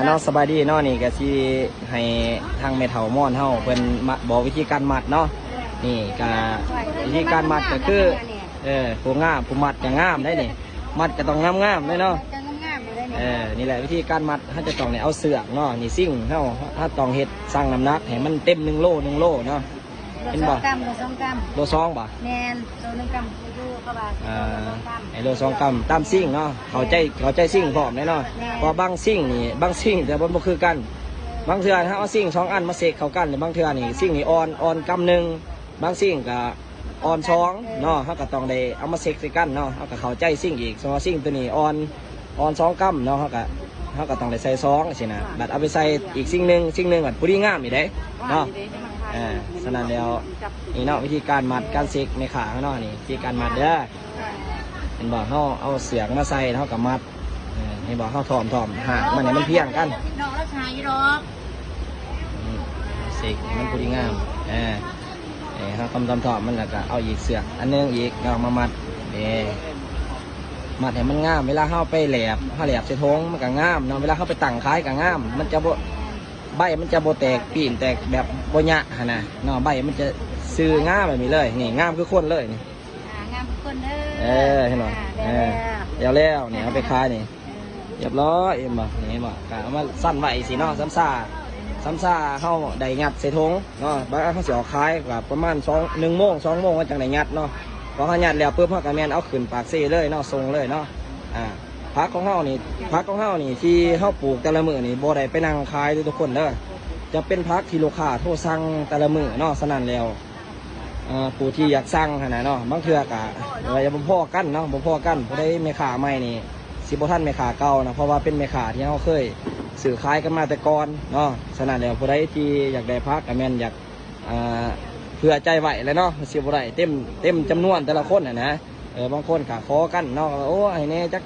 เนาะสบายดีเนาะนี่ก็สิให้ทางแม่เฒ่าม่อนเฮาเพิ่นบอกวิธีการมัดเนาะนี่ก็วิธีการมัดก็คือผู้งามผู้มัดก็งามได้นี่มัดก็ต้องงามๆเลยเนาะนี่แหละวิธีการมัดถ้าจะต้องเนี่ยเอาเสือกเนาะนี่ซิ่งเฮาถ้าต้องเฮ็ดสร้างน้ำหนักให้มันเต็ม1 โลเนาะเป็นบ่โล2บ่แม่นโล1 กรัมดูเข้าบ่ไอ้โล2 กรัมตามซิ่งเนาะเข้าใจซิ่งพร้อมแน่เนาะเพราะบางซิ่งนี่บางซิ่งแต่บ่คือกันบางเทื่อถ้าเอาซิ่ง2 อันมาเสกเข้ากันหรือบางเทื่อนี่ซิ่งนี่อ่อนกรัม1บางซิ่งก็อ่อน2เนาะเฮาก็ต้องได้เอามาเสกใส่กันเนาะเฮาก็เข้าใจซิ่งอีกสมมุติซิ่งตัวนี้อ่อน2 กรัมเนาะเฮาก็ต้องได้ใส่2สินะบัดเอาไปใส่อีกซิ่งหนึงบัดผู้ดีงามอีกเด้เนาะฉะนั้นแล้วนี่เนาะวิธีการมัดการเสกในขาเนาะนี่วิธีการมัดเด้อเป็นบอกเขาเอาเสือกมาใส่เขากับมัดให้บอกเขาถอมหามันเนี่ยมันเพียงกันน้องรัชายรอกเสกมันพอดีงามเขาทอมมันแล้วก็เอาอีกเสือกอันนึงอีกเอามามัดมัดให้มันงามเวลาเข้าไปแหลบใส่ทงมันก็งามเนาะเวลาเข้าไปตั้งคล้ายก็งามมันจะใบมันจะโบแตกปีนแตกแบบโบยะนะเนาะใบมันจะซื้องามแบบนี้เลยนี่งามคือคนเลยนี่งามคือคนเเห็นไหมแล้วเนี่ยเอาไปขายนี่เรียบร้อยเอ็มบ่นี่บ่กะเอามาสั้นไว้สิเนาะซ้ำซ่าเข้าได้งัดใส่ทงเนาะบางเขาเสียขายกับประมาณ1 โมง 2 โมงก็จังได้งัดเนาะพอเขางัดแล้วปุ๊บเขากระแมนเอาขึ้นปากเซ่เลยเนาะทรงเลยเนาะพักของเฮานี่ที่เฮาปลูกแต่ละมื้อนี่บ่ได้ไปนั่งขายทุกคนเด้อจะเป็นพักที่ลูกค้าโทรสั่งแต่ละมื้อเนาะฉะนั้นแล้วผู้ที่อยากสั่งขนาดเนาะบางเทื่อกะอะไรบ่พอกันเนาะบ่พอกันผู้ใดแม่ค้าใหม่นี่สิบ่ทันแม่ค้าเก่านะเพราะว่าเป็นแม่ค้าที่เฮาเคยซื้อขายกันมาแต่ก่อนเนาะฉะนั้นแล้วผู้ใดที่อยากได้พักก็แม่นอยากเผื่อใจไหวเลยเนาะสิบ่ได้เต็มจำนวนแต่ละคนนะบางคนก็ขอกันเนาะโอ้ไอ้แน่จัก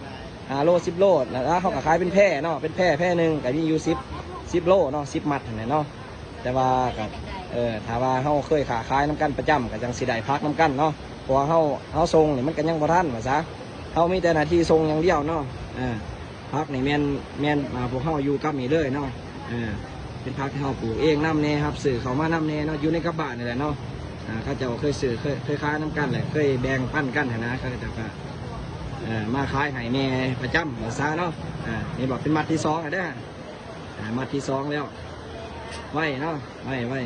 โล10 โลแล้วเขาก็ขายเป็นแพร่เนาะเป็นแพร่หนึ่งก็มีอยู่10 โลเนาะ10 มัดเนาะแต่ว่ากับถ้าว่าเขาเคยขายน้ำกันประจำก็จังสิได้พักน้ำกันเนาะเพราะเขาทรงนี่มันก็ยังบ่ทันว่าซะเขามีแต่หน้าที่ทรงอย่างเดียวเนาะพักนี่แม่นพวกเขาอยู่กับนี่เลยเนาะเป็นพักที่เขาปลูกเองน้ำเน่ครับสื่อเขามาน้ำเน่เนาะอยู่ในกระบะนี่แหละเนาะเขาจะเคยสื่อเคยขายน้ำกันเลยเคยแบ่งปั้นกันนะเขาจะมาขายไห่แม่ประจำเหมือนซาเนาะนี่บอกเป็นมัดที่2ได้มัดที่2แล้วไว้เนาะไว้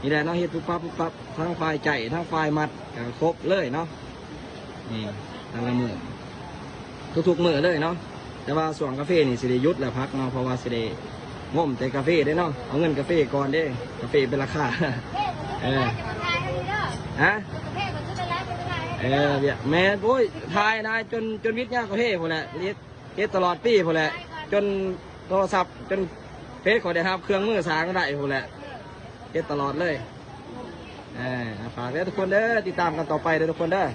นี่แหละเนาะเฮ็ดปุ๊บปั๊บทั้งไฟใจทั้งไฟมัดครบเลยเนาะนี่แต่ละมือทุกมือเลยเนาะแต่ว่าส่วนกาแฟนี่สิได้ยุดแล้วพักเนาะเพราะว่าสิได้ง่มแต่กาแฟได้เนาะเอาเงินกาแฟก่อนได้กาแฟเป็นราคาฮะแม่โอ้ยทายนายจนวิทย์ยากประเทศพอแหละเฮ็ดตลอดปีพอแหละจนโทรศัพท์จนเฟซขอได้ครับเครื่องมือสางได้พอแหละเฮ็ดตลอดเลยฝากเด้อทุกคนเด้อติดตามกันต่อไปเด้อทุกคนเด้อ